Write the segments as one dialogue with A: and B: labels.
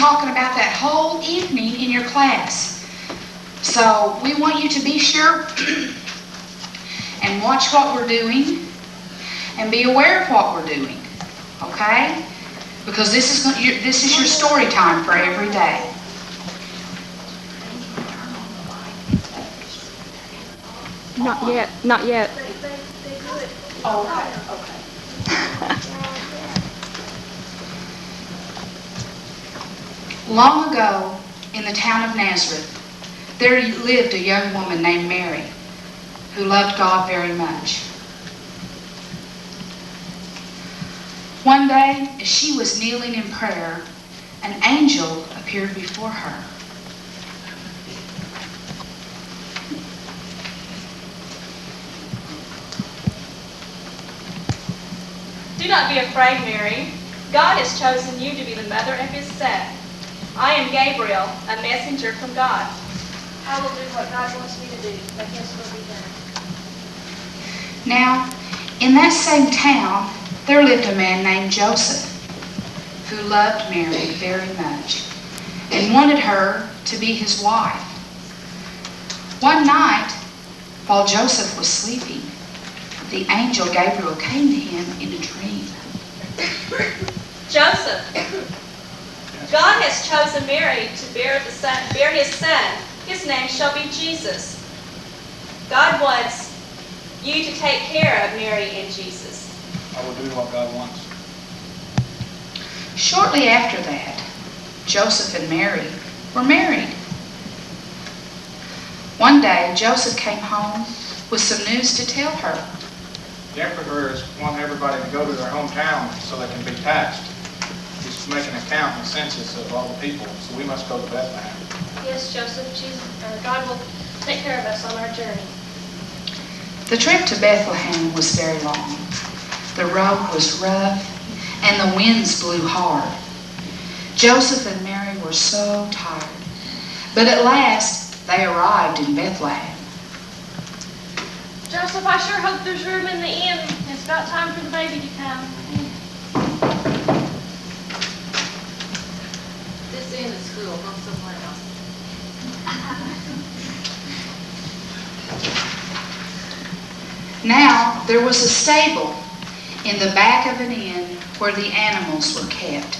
A: talking about that whole evening in your class. So we want you to be sure and watch what we're doing and be aware of what we're doing, okay? Because this is your story time for every day.
B: Not yet, not yet.
A: Oh, okay. Long ago, in the town of Nazareth, there lived a young woman named Mary who loved God very much. One day, as she was kneeling in prayer, an angel appeared before her.
C: Do not be afraid, Mary. God has chosen you to be the mother of His Son. I am Gabriel, a messenger from God.
D: I will do what God wants me to do, but His will be done.
A: Now, in that same town, there lived a man named Joseph who loved Mary very much and wanted her to be his wife. One night, while Joseph was sleeping, the angel Gabriel came to him in a dream.
C: Joseph, God has chosen Mary to bear His Son. His name shall be Jesus. God wants you to take care of Mary and Jesus.
E: I will do what God wants.
A: Shortly after that, Joseph and Mary were married. One day, Joseph came home with some news to tell her.
E: The emperor is wanting everybody to go to their hometown so they can be taxed. He's making an account and a census of all the people, so we must go to Bethlehem.
D: Yes, Joseph, God will take care of us on our journey.
A: The trip to Bethlehem was very long. The road was rough and the winds blew hard. Joseph and Mary were so tired, but at last they arrived in Bethlehem.
D: Joseph, I sure hope there's room in the inn. It's about time for the baby to come.
F: This inn is full. Go somewhere else.
A: Now there was a stable in the back of an inn where the animals were kept.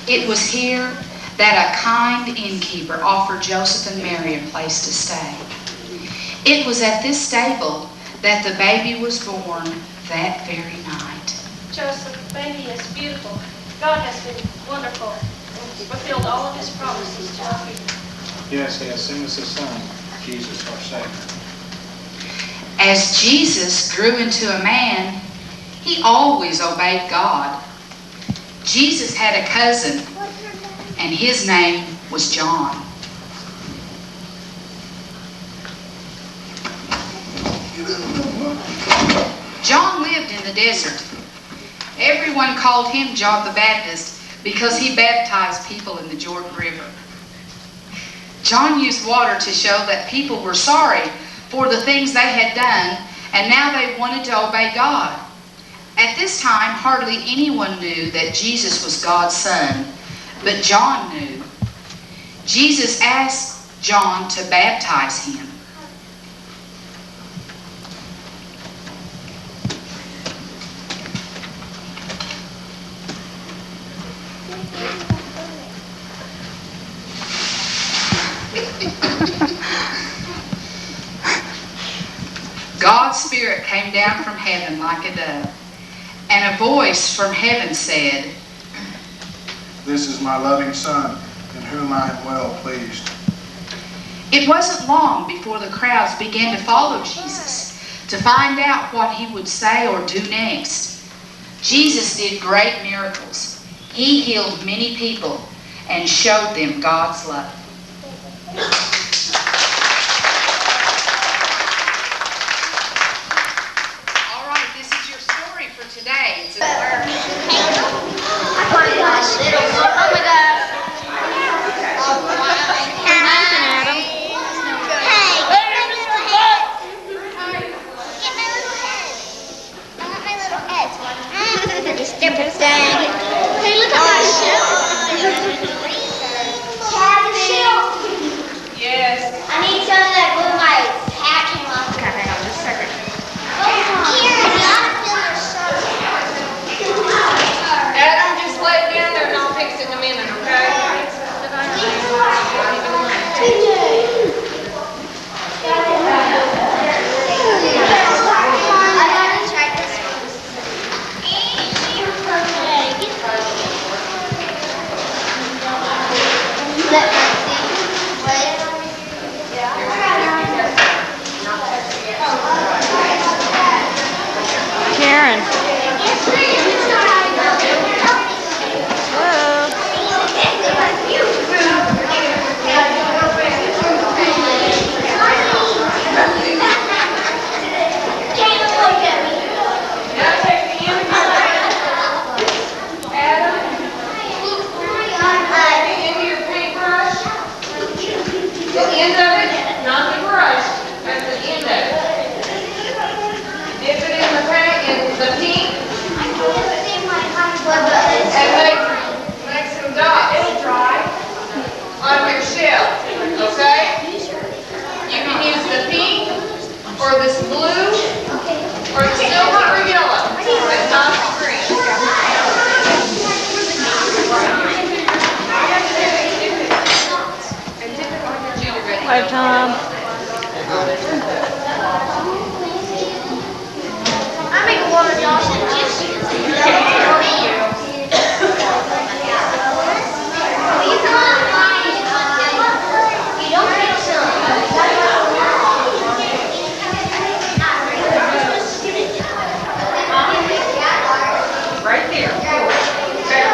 A: It was here that a kind innkeeper offered Joseph and Mary a place to stay. It was at this stable that the baby was born that very night.
D: Joseph, baby is beautiful. God has been wonderful and fulfilled all of His promises to our people.
E: Yes, He has sent us His Son, Jesus, our Savior.
A: As Jesus grew into a man, He always obeyed God. Jesus had a cousin, and his name was John. John lived in the desert. Everyone called him John the Baptist because he baptized people in the Jordan River. John used water to show that people were sorry for the things they had done, and now they wanted to obey God. At this time, hardly anyone knew that Jesus was God's Son, but John knew. Jesus asked John to baptize him. God's Spirit came down from heaven like a dove, and a voice from heaven said,
G: "This is my loving Son, in whom I am well pleased."
A: It wasn't long before the crowds began to follow Jesus to find out what He would say or do next. Jesus did great miracles. He healed many people and showed them God's love. Today. It's a
D: Oh my gosh. Oh my gosh.
H: Hey, get my little head. Get my little head. I want my little head. You stupid thing.
D: Hey, look at my shoe.
H: Let me see. Wait.
B: Karen.
A: Or this blue, or the silver or yellow, but not the green.
B: Hi, Tom.
H: I make a water Dawson juice. You don't think so.
F: Right there. Okay.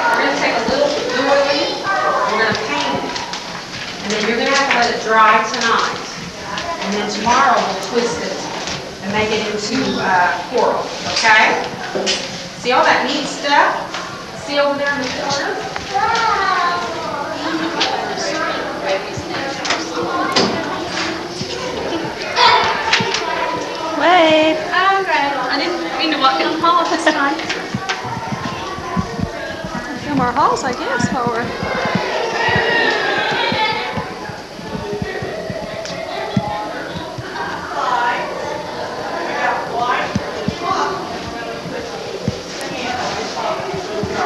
F: We're going to take a little doily, we're going to paint it. And then you're going to have to let it dry tonight. And then tomorrow we'll twist it and make it into coral, okay? See all that neat stuff? See over there in the corner?
B: Wave.
C: I didn't mean to walk in the hall this time.
B: A few more halls, I guess, for her.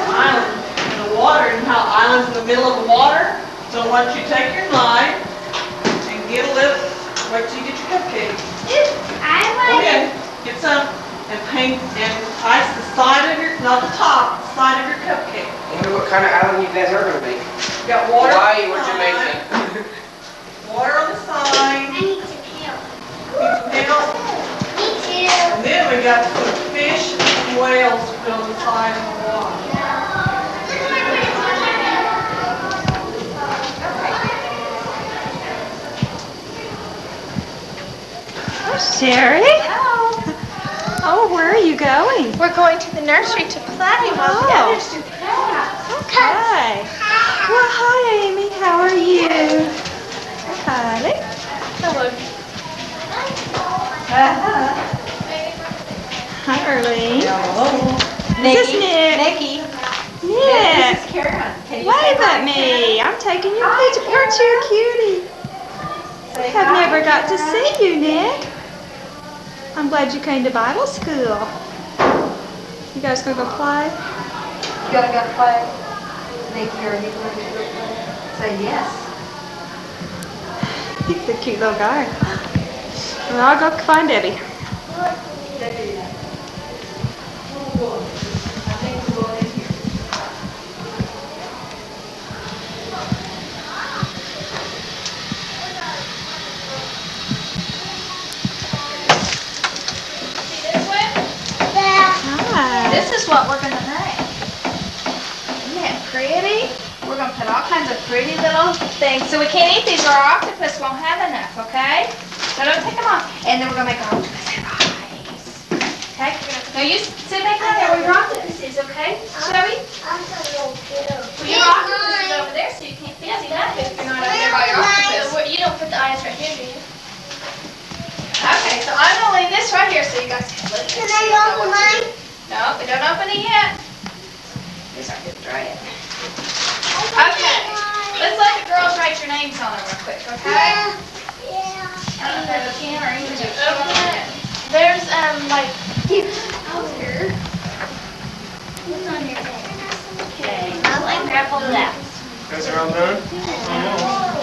I: Island in the water, and how island's in the middle of the water. So why don't you take your line and get a little, wait till you get your cupcake. Go ahead, get some and paint and ice the side of your, not the top, the side of your cupcake.
J: I wonder what kind of island you guys are going to make.
I: You got water on
J: Hawaii
I: the
J: or
I: side,
J: Jamaica?
I: water on the side,
H: need some help.
I: need some help.
H: Me too.
I: And then we got to put fish and whales to go on the side of the water.
B: Sherry? Oh, where are you going?
D: We're going to the nursery to play while the
B: Oh.
D: others do that.
B: Hi. Well, hi, Amy. How are you? Hi.
D: Hello.
B: Hi, Early.
F: Hello.
B: This is Nick.
F: Nikki.
B: Nick.
F: This is Karen. Can you
B: Wave
F: say hi
B: at
F: to
B: me.
F: Karen?
B: I'm taking your picture. Aren't you a cutie?
F: Say
B: I've
F: hi,
B: never got to
F: Karen.
B: see you, Nick. I'm glad you came to Bible school. You guys gonna go play?
F: You gotta go play. Nikki, are you going to go play? Say yes.
B: He's a cute little guy. Well, I'll go find Debbie. Hi.
D: This is what we're gonna make. Isn't that pretty? We're gonna put all kinds of pretty little things. So we can't eat these or our octopus won't have enough, okay? So don't take them off. And then we're gonna make our octopus have eyes. Okay? Now you sit back down there where your octopus is, okay? Shall we? Well, your octopus is over there, so you can't see that if you're not over there by your octopus. You don't put the eyes right here, do you? Okay, so I'm gonna leave this right here so you guys can look at it.
H: Can I open mine?
D: No, we don't open it yet. These aren't good to dry yet. Okay, let's let the girls write your names on it real quick, okay? I don't know if you can or you can just open it. There's, like,
H: What's on your bed? Okay, I'll let Grandpa do that.
E: Guys are all done?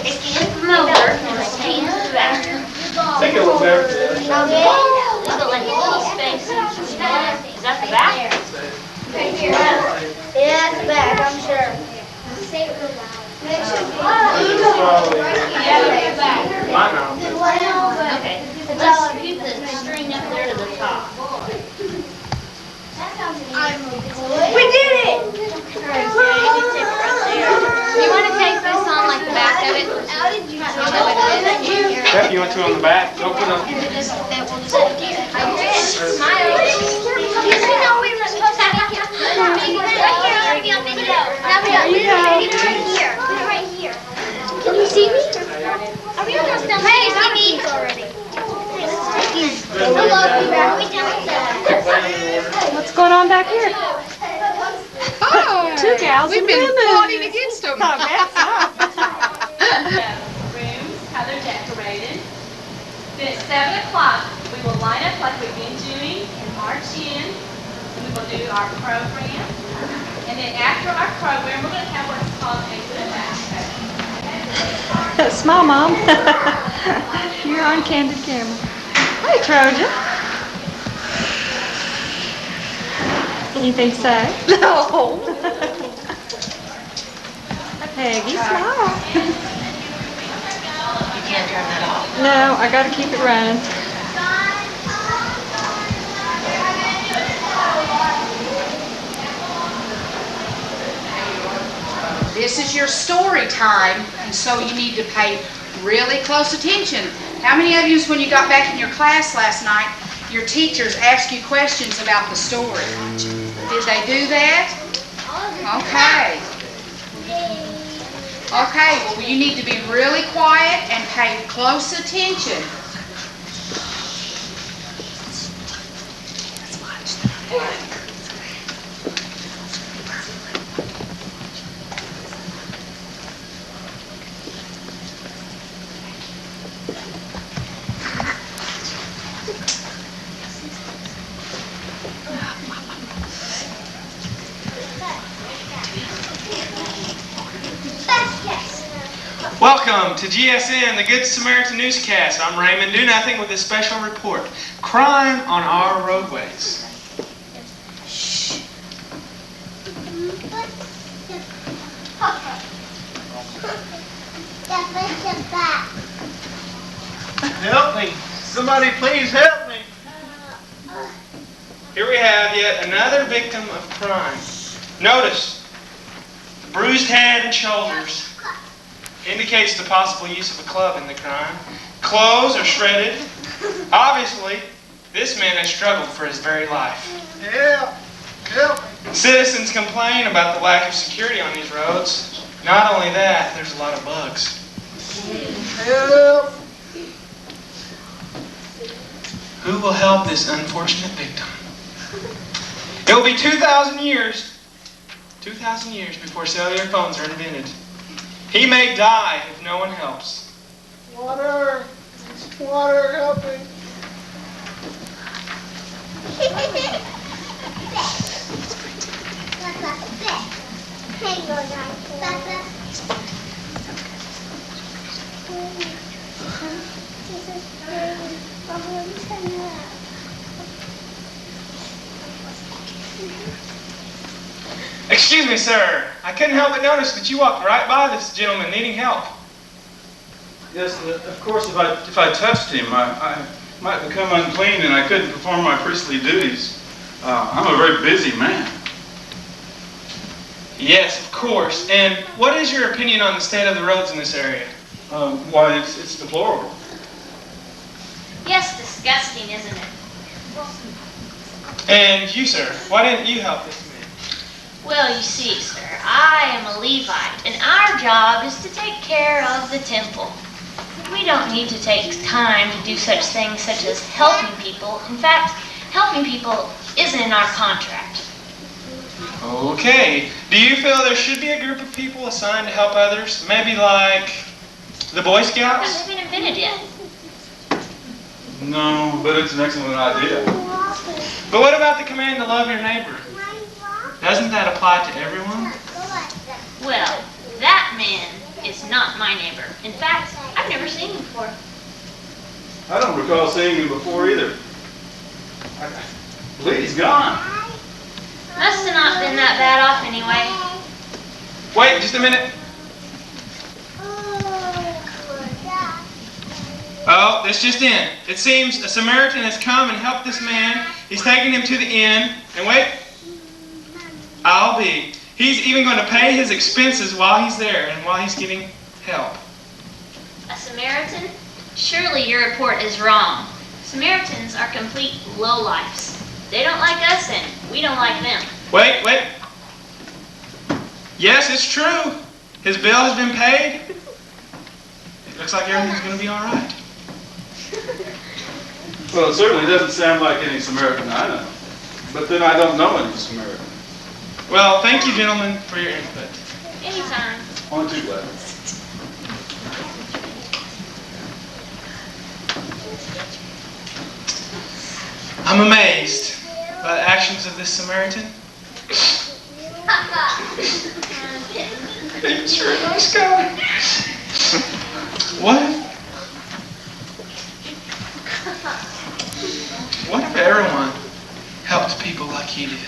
H: It's getting from over and it's taken to the bathroom.
E: Take a look there.
H: We've got like a little space. Is that the back?
D: right here.
H: Yeah, that's the back, I'm sure. Say it real loud.
E: Beth, you want to on the back? Don't put on.
H: Smile. You know we were supposed to be right here. Right here. Now we are right here. Right here. Can you see me? Are we almost done? Hey, see me already.
B: What's going on back here?
A: Oh,
B: Two gals
A: we've
B: in
A: been
B: blue.
A: plotting against them.
B: Oh, that's not.
C: Rooms, how they're decorated. Then at 7 o'clock, we will line up like we've been doing and march in. And we will do our program. And then after our program, we're going to have what's called a good basket.
B: Smile, Mom. You're on candid camera. Hi, Trojan. Anything to say? No. Peggy, smile.
F: You can't turn that off.
B: No, I gotta keep it running.
A: This is your story time, and so you need to pay really close attention. How many of you, when you got back in your class last night, your teachers asked you questions about the story? Did they do that? Okay. Okay, well, you need to be really quiet and pay close attention.
K: Welcome to GSN, the Good Samaritan Newscast. I'm Raymond Do Nothing with a special report. Crime on our roadways.
E: Help me. Somebody please help me.
K: Here we have yet another victim of crime. Notice, the bruised head and shoulders indicates the possible use of a club in the crime. Clothes are shredded. Obviously, this man has struggled for his very life.
E: Help. Help me.
K: Citizens complain about the lack of security on these roads. Not only that, there's a lot of bugs.
E: Help.
K: Who will help this unfortunate victim? It will be 2,000 years before cellular phones are invented. He may die if no one helps.
E: Water. Water, help me.
K: Excuse me, sir. I couldn't help but notice that you walked right by this gentleman needing help.
L: Yes, of course, if I touched him, I might become unclean and I couldn't perform my priestly duties. I'm a very busy man.
K: Yes, of course. And what is your opinion on the state of the roads in this area?
L: Why, it's deplorable.
H: Yes, disgusting, isn't it?
K: And you, sir, why didn't you help this man?
H: Well, you see, sir, I am a Levite, and our job is to take care of the temple. We don't need to take time to do such things such as helping people. In fact, helping people isn't in our contract.
K: Okay. Do you feel there should be a group of people assigned to help others? Maybe like the Boy
H: It
K: Scouts?
H: hasn't been invented yet.
L: No, but it's an excellent idea.
K: But what about the command to love your neighbor? Doesn't that apply to everyone?
H: Well, that man is not my neighbor. In fact, I've never seen him before.
L: I don't recall seeing him before either. I believe he's gone.
H: Must have not been that bad off anyway.
K: Wait, just a minute. Oh, this just in. It seems a Samaritan has come and helped this man. He's taken him to the inn. And wait, he's even going to pay his expenses while he's there and while he's getting help.
H: A Samaritan? Surely your report is wrong. Samaritans are complete lowlifes. They don't like us and we don't like them.
K: Wait. Yes, it's true. His bill has been paid. It looks like everything's going to be all right.
L: Well, it certainly doesn't sound like any Samaritan I know. But then I don't know any Samaritan.
K: Well, thank you, gentlemen, for your input.
H: Anytime.
L: Only too glad.
K: I'm amazed by the actions of this Samaritan. He's sure a nice guy. What if everyone helped people like he did?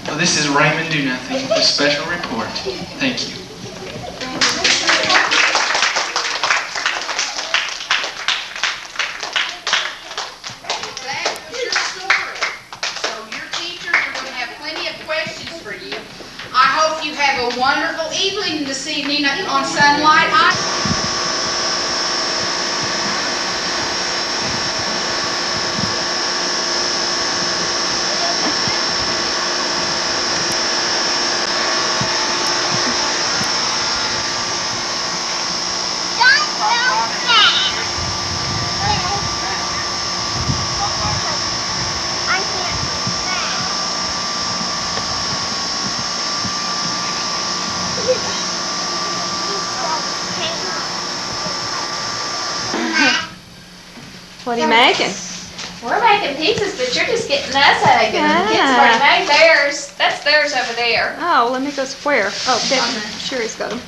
K: Well, this is Raymond Do Nothing with a special report. Thank you.
A: That was your story. So your teachers are going to have plenty of questions for you. I hope you have a wonderful evening this evening on Sunlight.
B: What are you making?
D: We're making pizzas, but you're just getting us egg, and the kids have already made theirs. That's theirs over there.
B: Oh, let me go square. Oh, Sherry's got them.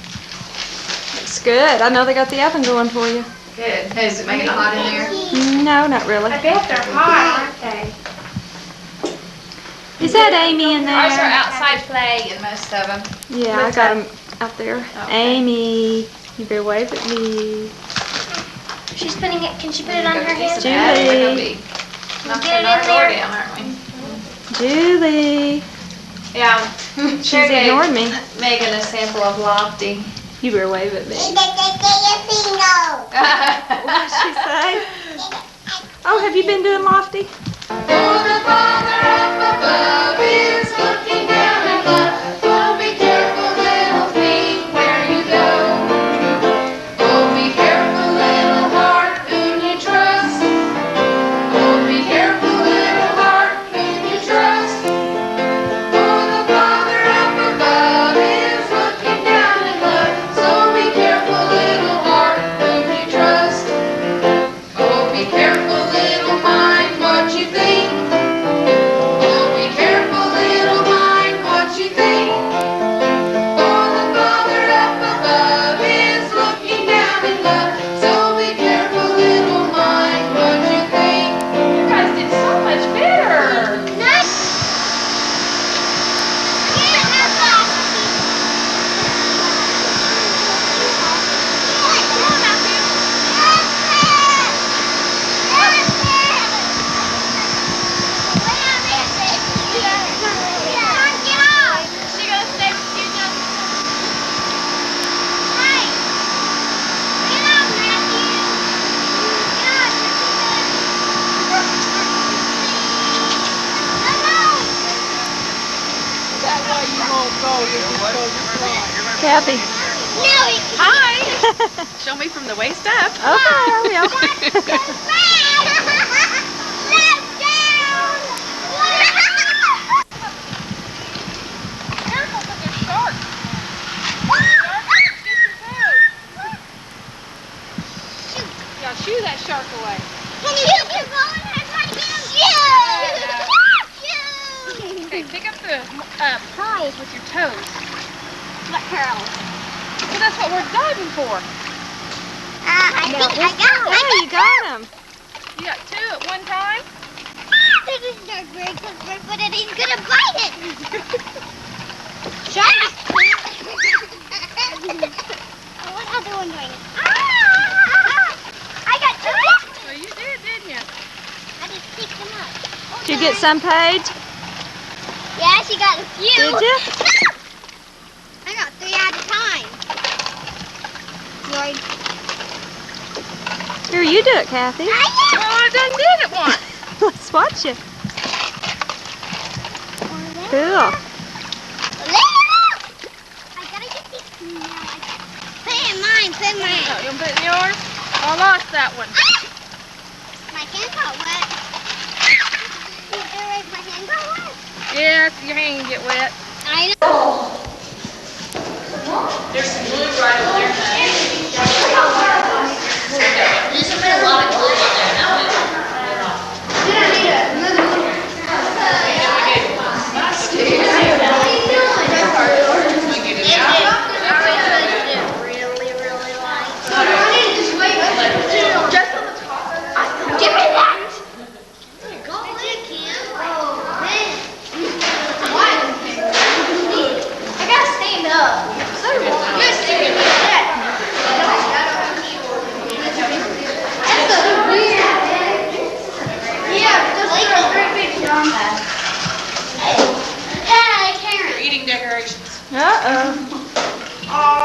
B: Looks good. I know they got the oven going for you.
D: Good. Is it making it hot in there?
B: No, not really.
D: I bet they're hot, aren't they?
B: Is that Amy in there?
D: Ours are outside playing, most of them.
B: Yeah, I got them out there.
D: Okay.
B: Amy, you better wave at me.
H: She's putting it, can she put it on her hand?
B: Julie.
D: Knocking our door down, aren't we?
B: Julie.
D: Yeah.
B: She's ignored me.
D: Making a sample of Lofty.
B: You better wave at me. What did she say? Oh, have you been doing Lofty?
A: For the Father up above is looking down in love. Oh, be careful, little feet, where you go. Oh, be careful, little heart, whom you trust. Oh, be careful, little heart, whom you trust. For the Father up above is looking down in love. So be careful, little heart, whom you trust. Oh, be careful, little mind, what you think. Oh, be careful, little mind, what you think. For the Father up above is looking down in love. So be careful, little mind, what you think.
D: You guys did so much better.
B: Kathy.
I: Hi. Show me from the waist up.
B: Okay, hurry up.
I: Careful, because there's sharks. Yeah, shoo that shark away. Okay, pick up the pearls with your toes.
H: What pearls?
I: Well, that's what we're diving for.
H: I think I got
B: Yeah, you got them.
I: You got two at one time?
H: This is not very good, but it ain't gonna bite it. Shark! What other one do I need? I got two.
I: Well, you did, didn't you?
H: I just picked them up.
B: Did you get some, Paige?
H: Yeah, she got a few.
B: Did you?
H: I got 3 at a time. Lord.
B: Here, you do it, Kathy.
D: Well, I done did it once.
B: Let's watch you. Cool.
D: I gotta get these now. Put it in mine, put it in mine. Oh, you want to put it in yours? Oh, I lost that one. My hand got wet. My hand got wet? Yes, your hand can get wet. I know.
C: There's some glue right over there.
H: There's a lot of glue on there.
B: Uh-oh.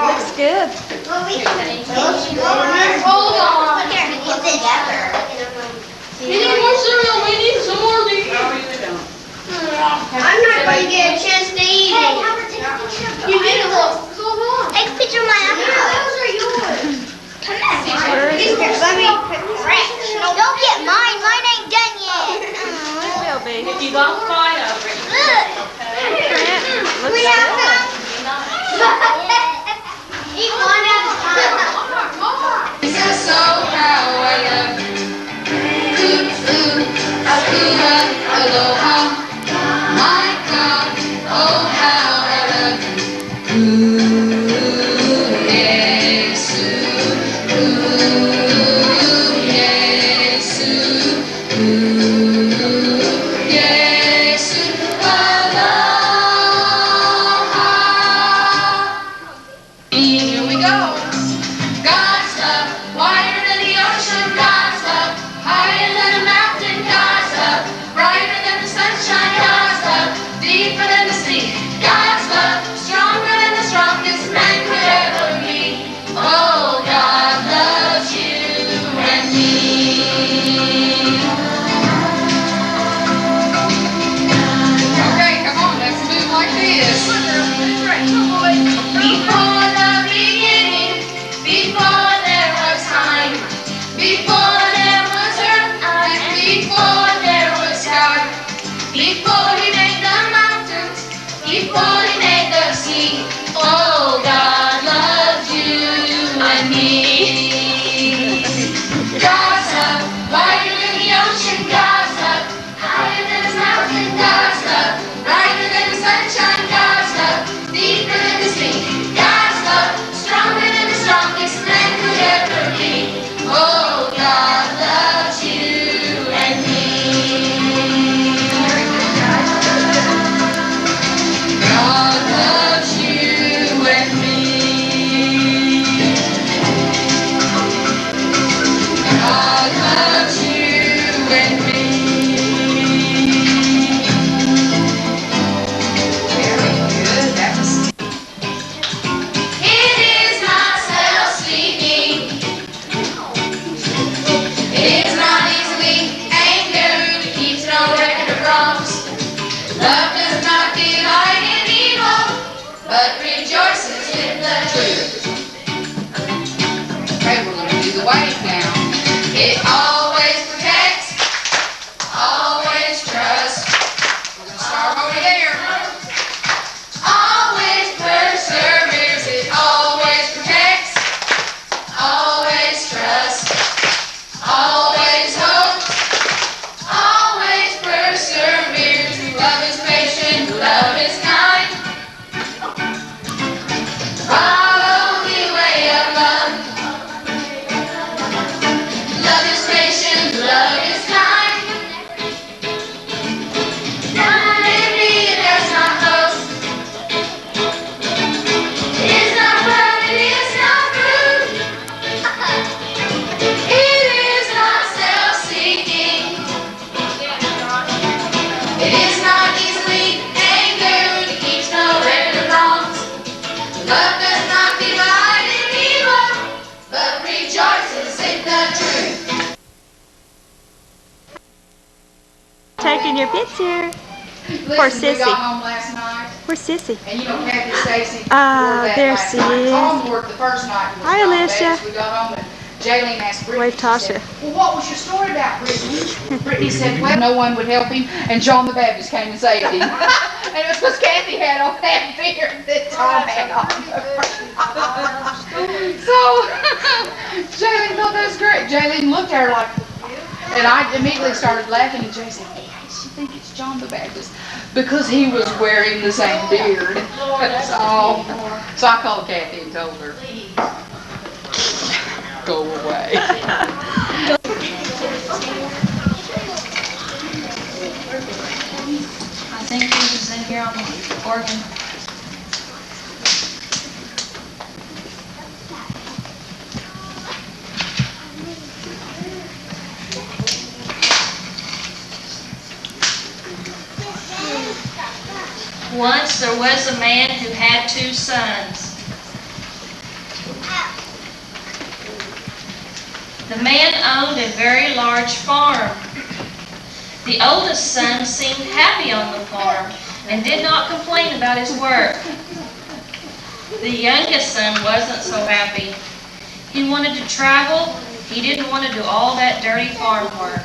B: Looks good.
D: Hold on. We need more cereal. We need some more of these. I'm not going to get a chance to eat. Hey, Albert, take a picture of you did a little. Take a picture of my apple. Those are yours. Come on. Let me don't get mine. Mine ain't done yet.
B: It will be.
C: If you don't fight over it,
B: Looks
D: We have
B: good.
D: Eat one at a time.
A: Jesus, so how I love you. Akira, aloha. My God, oh how I love you. Ooh, Yesu. Ooh, Yesu. Ooh, Yesu. Here we go. God's love, wider than the ocean. God's love, higher than a mountain. God's love, brighter than the sunshine. God's love, deeper than the sea. God's love, stronger than the strongest man could ever be. Oh, God loves you and me. Okay, come on, let's move like this. Before the beginning, before there was time, before there was earth, and before there was sky, before he made the mountains, before he made the sea, oh, God loves you and me. God's love, wider than the ocean. God's love, higher than the mountain. God's love, brighter than the sunshine. God's love, deeper than the sea. God's love, stronger than the strongest man could ever be. Oh, God loves you and me. God loves you and me. God loves you and me. Very good. That was. It is not self-seeking. It is not easily angered. It keeps no record of wrongs. Love does not delight in evil, but rejoices in the truth. Okay, we're going to do the wave now. It always protects, always trusts. We're going to start over there. Always perseveres, it always protects, always trusts, always hopes, always perseveres. Love is patient, love is kind. Follow the way of love. Love is patient, love is kind. Envy, it does not boast. It is not proud, it is not rude. It is not self-seeking. It is not easily angered. It keeps no record of wrongs. Love does not delight in evil, but rejoices in the truth.
B: taking your picture. Poor
A: Listen, we
B: Sissy.
A: got home last night,
B: Where's Sissy?
A: and you know Kathy Stacy wore
B: Ah,
A: that
B: there
A: last
B: she
A: night.
B: is.
A: Tom wore it the first night. He was
B: Hi,
A: gone
B: Alicia.
A: back. We got home and Jaylene asked Brittany.
B: Wave
A: she
B: Tasha.
A: said, well, what was your story about, Brittany? Brittany said, well, no one would help him, and John the Baptist came and saved him. And it was because Kathy had on that beard that Tom had on. So, Jaylene thought that was great. Jaylene looked at her like, and I immediately started laughing, and Jay said, hey, I just think it's John the Baptist, because he was wearing the same beard. So I called Kathy and told her, go away.
C: I think he was in here on the organ. Once there was a man who had 2 sons. The man owned a very large farm. The oldest son seemed happy on the farm and did not complain about his work. The youngest son wasn't so happy. He wanted to travel. He didn't want to do all that dirty farm work.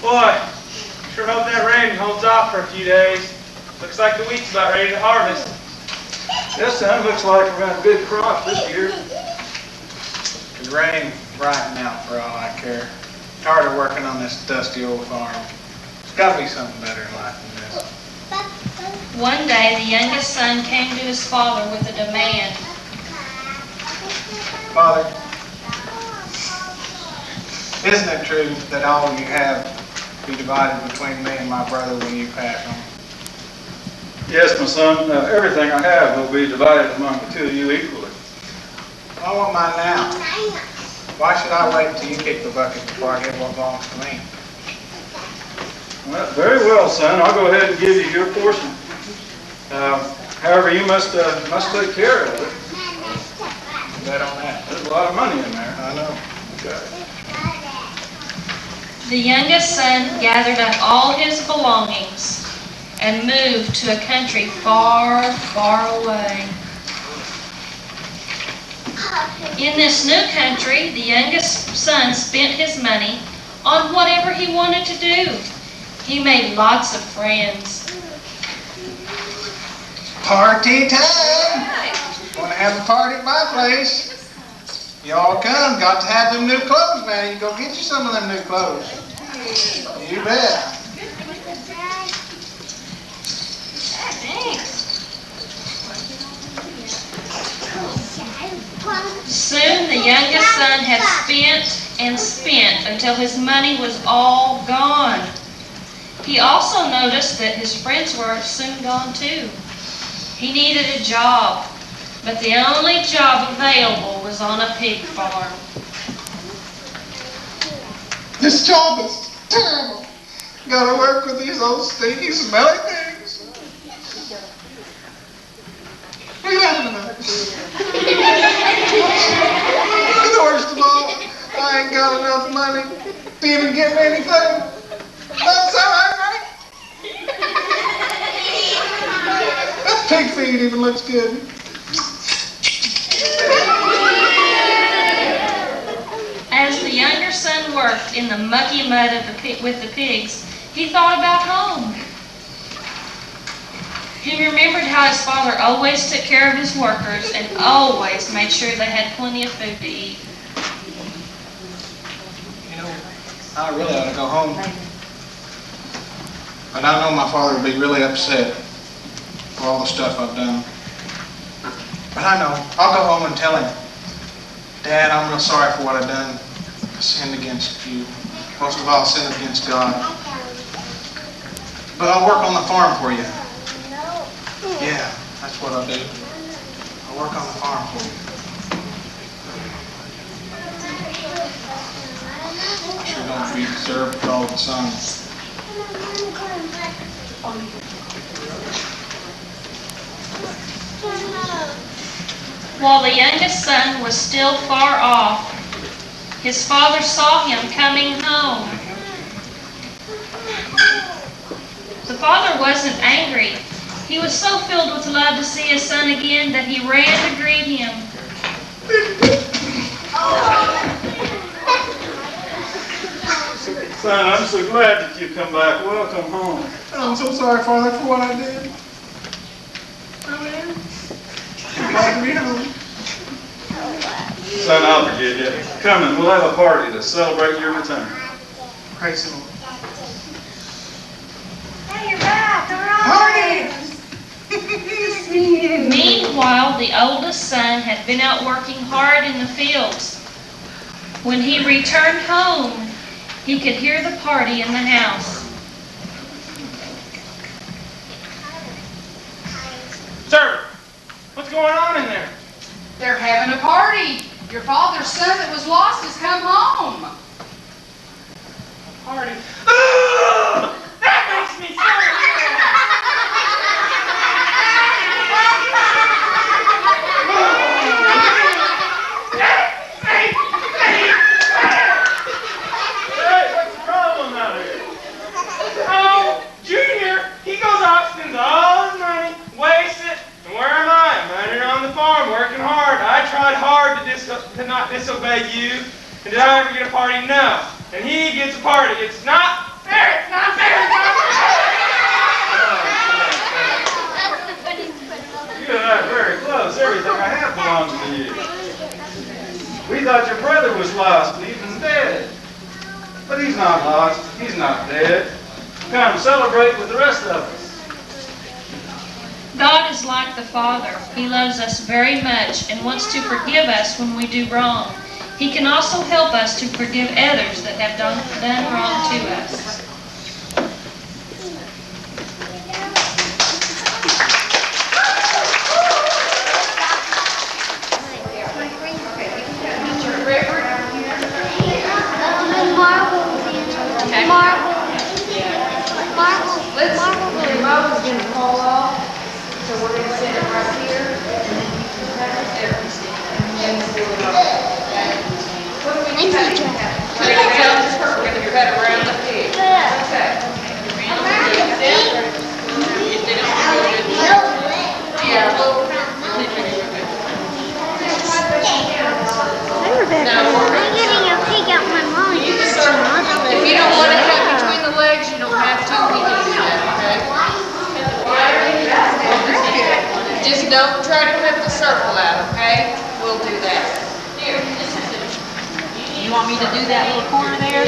K: Boy, sure hope that rain holds off for a few days. Looks like the wheat's about ready to harvest.
L: Yes, son, looks like we're going to have a good crop this year.
E: Could rain brighten out for all I care. Tired of working on this dusty old farm. There's got to be something better in life than this.
C: One day, the youngest son came to his father with a demand.
E: Father, isn't it true that all you have be divided between me and my brother when you pass on?
L: Yes, my son, everything I have will be divided among the 2 of you equally.
E: I want mine now. Why should I wait until you kick the bucket before I get what belongs to me?
L: Well, very well, son. I'll go ahead and give you your portion. However, you must take care of it.
E: Bet on that.
L: There's a lot of money in there.
E: I know.
L: Okay.
C: The youngest son gathered up all his belongings and moved to a country far, far away. In this new country, the youngest son spent his money on whatever he wanted to do. He made lots of friends.
E: Party time! Want to have a party at my place? Y'all come. Got to have them new clothes now. You go get you some of them new clothes. You bet.
C: Soon the youngest son had spent and spent until his money was all gone. He also noticed that his friends were soon gone too. He needed a job, but the only job available was on a pig farm.
E: This job is terrible. Gotta work with these old stinky, smelly pigs. What are you laughing about? The worst of all, I ain't got enough money to even get me anything. That's all right, right? That pig feed even looks good.
C: As the younger son worked in the mucky mud of with the pigs, he thought about home. He remembered how his father always took care of his workers and always made sure they had plenty of food to eat.
E: You know, I really ought to go home. But I know my father will be really upset for all the stuff I've done. But I know, I'll go home and tell him, Dad, I'm real sorry for what I've done. I sinned against you. Most of all, I sinned against God. But I'll work on the farm for you. Yeah, that's what I'll do. I'll work on the farm for you. I sure don't be deserved for all the sons.
C: While the youngest son was still far off,
H: His father saw him coming home. The father wasn't angry. He was so filled with love to see his son again that he ran to greet him.
L: Son, I'm so glad that you come back. Welcome home.
E: I'm so sorry, Father, for what I did. I'm glad to be home.
L: Son, I'll forgive you. Come and we'll have a party to celebrate your return.
E: Praise the Lord.
D: Hey, you're back. All right.
H: Meanwhile, the oldest son had been out working hard in the fields. When he returned home, he could hear the party in the house.
K: Sir, what's going on in there?
A: They're having a party. Your father's son that was lost has come home.
K: Party. Ugh! That makes me so
L: Hey, what's the problem out here?
K: Oh, Junior, he goes off, spends all his money, wastes it, and where am I? I'm out here on the farm working hard. I tried hard to not disobey you, and did I ever get a party? No. And he gets a party. It's not fair. It's not fair. It's not fair.
L: You and I are very close. Everything I have belongs to you. We thought your brother was lost and even dead. But he's not lost. He's not dead. Come celebrate with the rest of us.
H: God is like the Father. He loves us very much and wants to forgive us when we do wrong. He can also help us to forgive others that have done wrong to us.
A: Marbles going to fall off, so we're going to set it right here, and then seal it up. What do we cut? We're going to cut around the pig. Okay. Yeah, well,
M: I'm getting a peek at my mom.
A: if you don't want to cut between the legs, you don't have to. We can do that, okay? Just don't try to cut the circle out, okay? We'll do that. Here.
I: You want me to do that little corner there?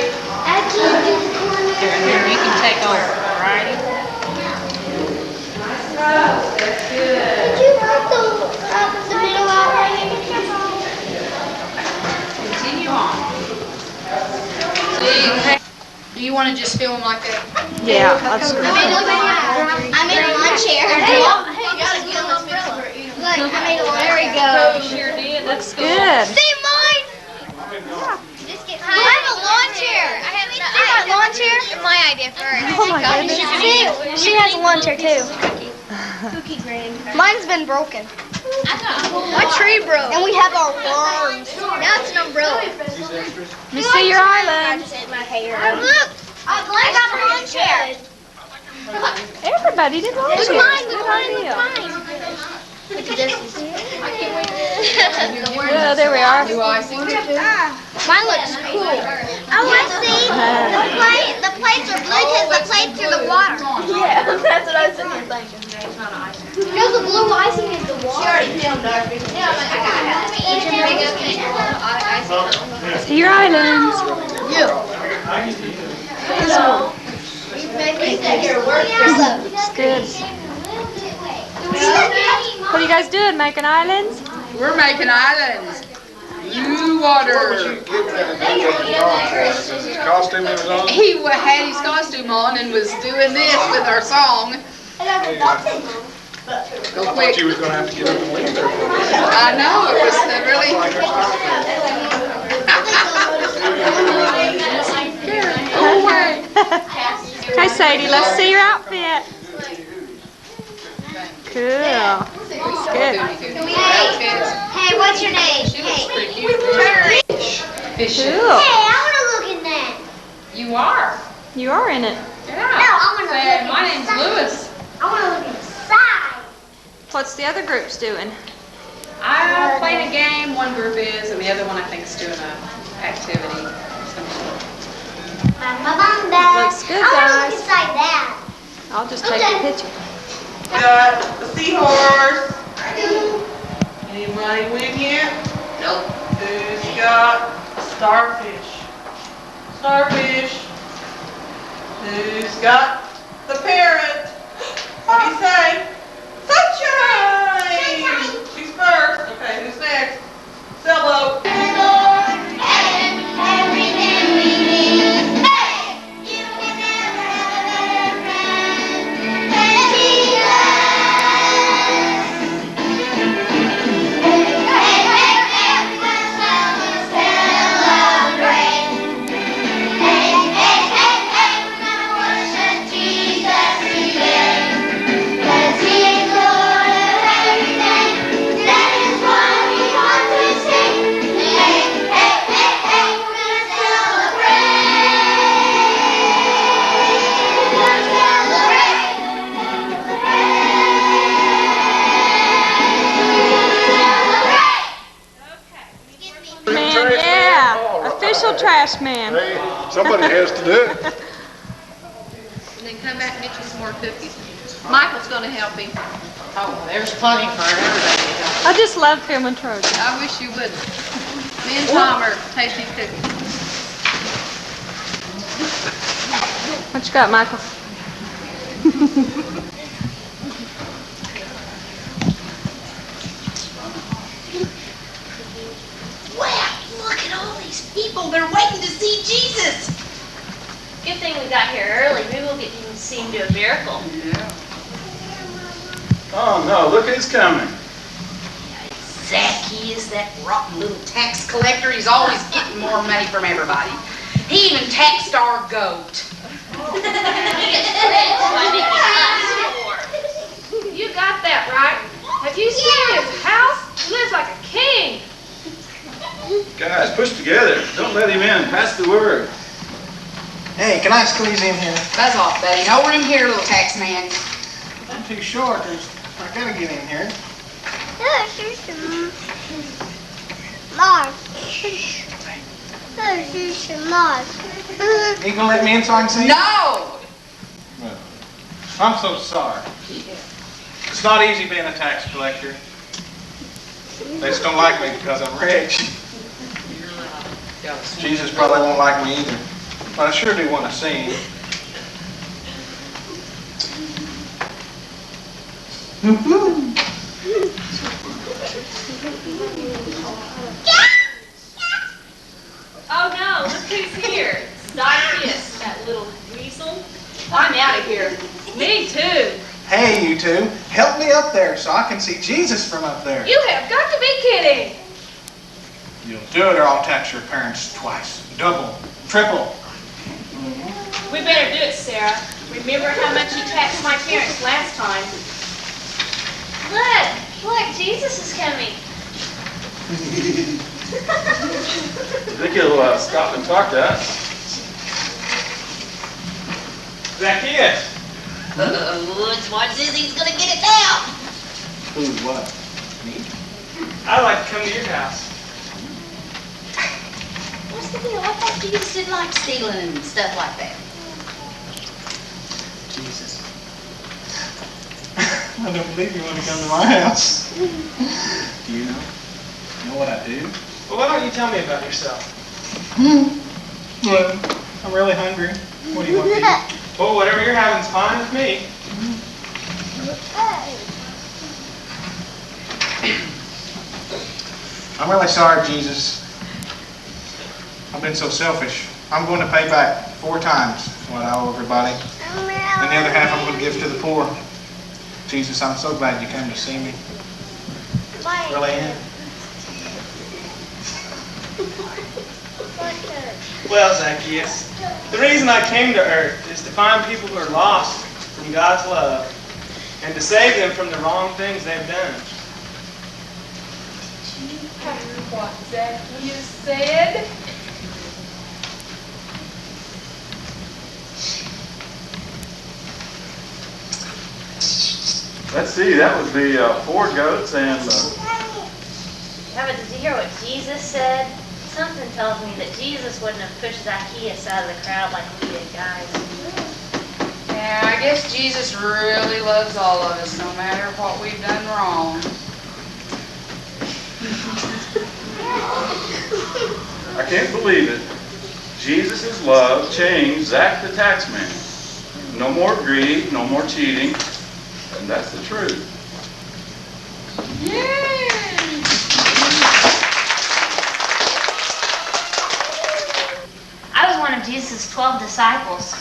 M: I can't do the corner.
I: Here, you can take over, all righty?
A: That's good.
M: Did you cut the middle out right here?
I: Continue on.
A: Do you want to just film them like that?
B: Yeah, that's
M: I
B: great.
M: made a lawn chair. Look, I made a lawn chair. There we go.
H: Sure did. That's cool.
B: Good.
M: See mine? I have a lawn chair. I have a lawn chair. My idea first.
B: Oh my goodness.
M: See, she has a lawn chair too. Mine's been broken. My tree broke. And we have our lawns. Now it's an umbrella.
B: Let me see your island.
M: Look, I got a lawn chair.
B: Everybody did lawn
M: Look
B: chairs.
M: at mine.
B: Good
M: Look at
B: idea.
M: mine. Look at this.
B: Yeah, there we are.
M: Mine looks cool. I want to see the plates are blue because the plates are the water. Yeah, that's what I was thinking. Because the blue icing is the water. She already filmed us. Yeah, I got it.
B: See your islands. It's good. What are you guys doing? Making islands?
A: We're making islands. Blue water.
G: What was you giving that dude? Was his costume he was on?
A: He had his costume on and was doing this with our song. Go
G: I
A: quick.
G: thought you was going to have to get up and leave there for a minute.
A: I know, it was really...
G: Like her
B: Hi, Sadie. Let's see your outfit. Cool. It's good.
M: Hey, what's your name? Hey,
A: efficient.
B: Cool.
M: Hey, I want to look in that.
A: You are.
B: You are in it.
A: Yeah.
M: No, I want to
A: Say,
M: look
A: my name's
M: inside.
A: Lewis.
M: I want to look inside.
B: What's the other groups doing?
A: I played a game, one group is, and the other one I think is doing an activity.
B: Looks good,
M: I want to
B: guys.
M: look inside that.
B: I'll just take a picture.
I: Got the seahorse. Anybody win yet?
A: Nope.
I: Who's got starfish? Starfish. Who's got the parrot? What do you say? Sunshine! She's first. Okay, who's next? Cello.
B: Man, yeah. Official trash man.
G: Hey, somebody has to do it.
A: And then come back and get you some more cookies. Michael's going to help him.
F: Oh, there's plenty for everybody.
B: I just love filming Trojan.
A: I wish you would. Me and Tom are tasting cookies.
B: What you got, Michael?
H: Wow, look at all these people. They're waiting to see Jesus. Good thing we got here early. Maybe we'll get to see him do a miracle.
L: Oh, no, look who's coming.
A: Zacchaeus, that rotten little tax collector, he's always getting more money from everybody. He even taxed our goat. You got that right. Have you seen his house? He lives like a king.
L: Guys, push together. Don't let him in. Pass the word.
E: Hey, can I squeeze in here?
A: Buzz off, buddy. Over him here, little tax man.
E: I'm too short. I gotta get in here. You gonna let me in so I can see?
A: No!
E: Well, I'm so sorry. It's not easy being a tax collector. They just don't like me because I'm rich. Jesus probably won't like me either. But I sure do want to see him.
C: Oh no, look who's here. Zacchaeus, that little weasel. I'm out of here. Me too.
E: Hey, you two, help me up there so I can see Jesus from up there.
C: You have got to be kidding.
E: You'll do it or I'll tax your parents twice. Double, triple.
C: We better do it, Sarah. Remember how much you taxed my parents last time.
H: Look, Jesus is coming.
L: I think he'll stop and talk to us. Zacchaeus!
H: Watch this, he's gonna get it now.
E: Who, what? Me?
K: I'd like to come to your house.
A: What's the deal? I thought Jesus didn't like stealing and stuff like that.
E: Jesus. I don't believe you want to come to my house. Do you know what I do?
K: Well, why don't you tell me about yourself?
E: Well, I'm really hungry. What do you want to eat?
K: Well, whatever you're having's fine with me.
E: I'm really sorry, Jesus. I've been so selfish. I'm going to pay back 4 times what I owe everybody. And the other half I'm going to give to the poor. Jesus, I'm so glad you came to see me. Really am.
K: Well, Zacchaeus, the reason I came to earth is to find people who are lost from God's love and to save them from the wrong things they've done.
A: What Zacchaeus said?
L: Let's see, that would be 4 goats and...
H: Yeah, but did you hear what Jesus said? Something tells me that Jesus wouldn't have pushed Zacchaeus out of the crowd like we did, guys.
A: Yeah, I guess Jesus really loves all of us, no matter what we've done wrong.
L: I can't believe it. Jesus' love changed Zach the tax man. No more greed, no more cheating, and that's the truth.
H: I was one of Jesus' 12 disciples.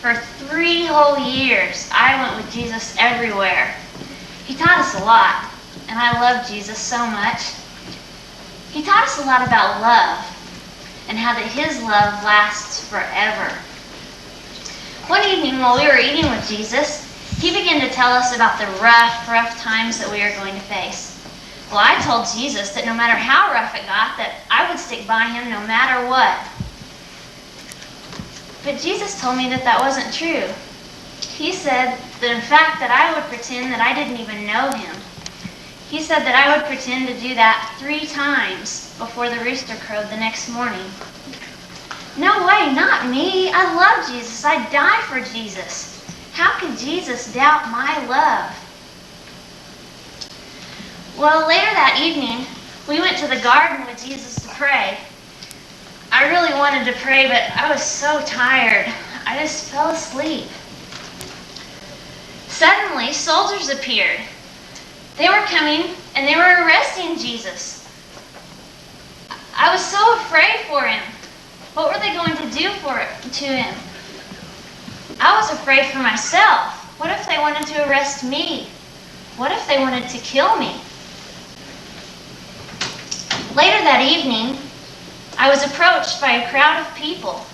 H: For 3 whole years, I went with Jesus everywhere. He taught us a lot, and I love Jesus so much. He taught us a lot about love, and how that his love lasts forever. One evening while we were eating with Jesus, he began to tell us about the rough times that we are going to face. Well, I told Jesus that no matter how rough it got, that I would stick by him no matter what. But Jesus told me that that wasn't true. He said that in fact that I would pretend that I didn't even know him. He said that I would pretend to do that 3 times before the rooster crowed the next morning. No way, not me. I love Jesus. I'd die for Jesus. How could Jesus doubt my love? Well, later that evening, we went to the garden with Jesus to pray. I really wanted to pray, but I was so tired. I just fell asleep. Suddenly, soldiers appeared. They were coming and they were arresting Jesus. I was so afraid for him. What were they going to do to him? I was afraid for myself. What if they wanted to arrest me? What if they wanted to kill me? Later that evening, I was approached by a crowd of people.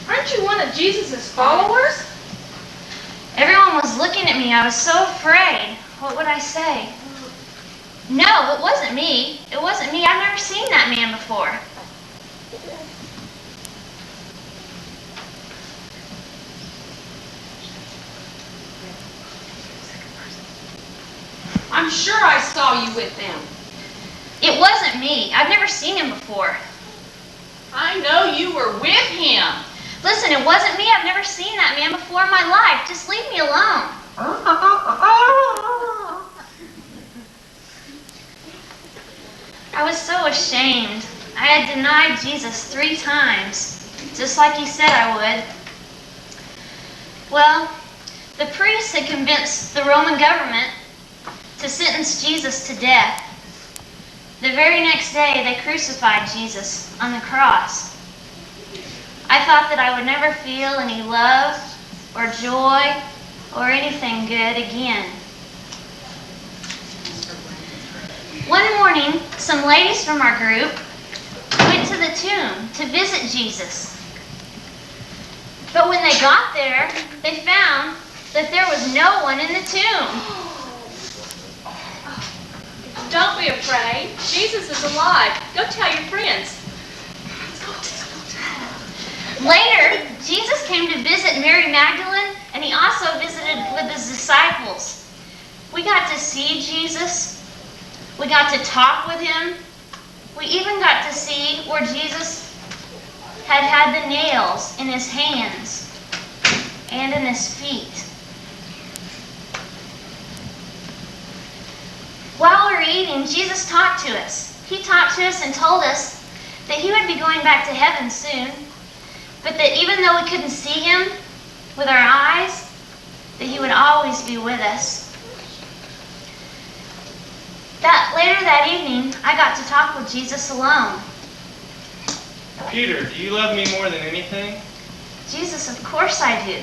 I: Aren't you one of Jesus' followers?
H: Everyone was looking at me. I was so afraid. What would I say? No, it wasn't me. It wasn't me. I've never seen that man before.
F: I'm sure I saw you with them.
H: It wasn't me. I've never seen him before.
F: I know you were with him.
H: Listen, it wasn't me. I've never seen that man before in my life. Just leave me alone. I was so ashamed. I had denied Jesus 3 times, just like he said I would. Well, the priests had convinced the Roman government to sentence Jesus to death. The very next day, they crucified Jesus on the cross. I thought that I would never feel any love or joy or anything good again. One morning, some ladies from our group went to the tomb to visit Jesus. But when they got there, they found that there was no one in the tomb.
C: Don't be afraid. Jesus is alive. Go tell your friends.
H: Later, Jesus came to visit Mary Magdalene, and he also visited with his disciples. We got to see Jesus. We got to talk with him. We even got to see where Jesus had the nails in his hands and in his feet. While we were eating, Jesus talked to us. He talked to us and told us that he would be going back to heaven soon, but that even though we couldn't see him with our eyes, that he would always be with us. Later that evening, I got to talk with Jesus alone.
K: Peter, do you love me more than anything?
H: Jesus, of course I do.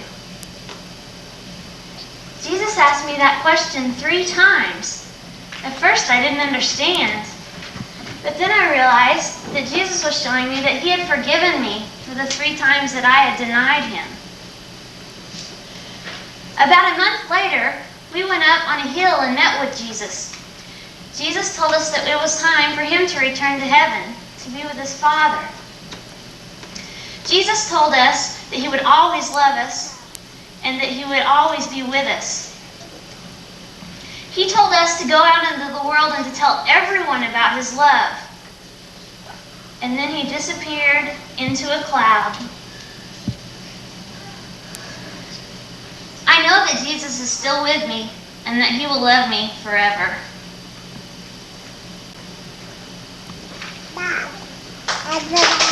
H: Jesus asked me that question 3 times. At first I didn't understand, but then I realized that Jesus was showing me that he had forgiven me for the 3 times that I had denied him. About a month later, we went up on a hill and met with Jesus. Jesus told us that it was time for him to return to heaven, to be with his Father. Jesus told us that he would always love us and that He would always be with us. He told us to go out into the world and to tell everyone about His love. And then He disappeared into a cloud. I know that Jesus is still with me and that He will love me forever.
M: Mom,